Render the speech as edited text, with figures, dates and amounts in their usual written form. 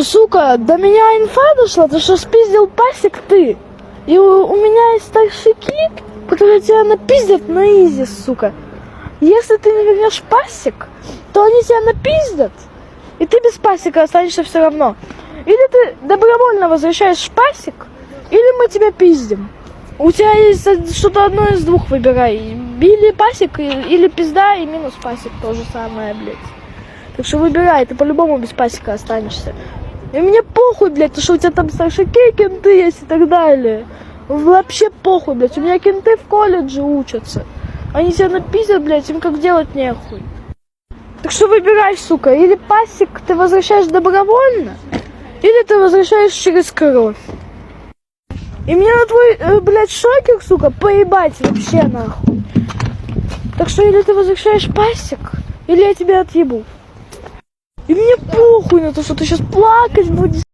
Сука, до меня инфа дошла, то что спиздил пасек ты. И у меня есть старшики, которые тебя напиздят на изи, сука. Если ты не вернешь пасек, то они тебя напиздят, и ты без пасека останешься все равно. Или ты добровольно возвращаешь пасек, или мы тебя пиздим. У тебя есть что-то одно из двух, выбирай. Или пасек, или пизда, и минус пасек, то же самое, блядь. Так что выбирай, ты по-любому без пасека останешься. И мне похуй, блядь, то что у тебя там старшики, кенты есть и так далее. Вообще похуй, блядь, у меня кенты в колледже учатся. Они тебя напиздят, блядь, им как делать нехуй. Так что выбирай, сука, или пасек ты возвращаешь добровольно, или ты возвращаешь через кровь. И мне на твой, блядь, шокер, сука, поебать вообще нахуй. Так что или ты возвращаешь пасек, или я тебя отъебу. И мне похуй на то, что ты сейчас плакать будешь.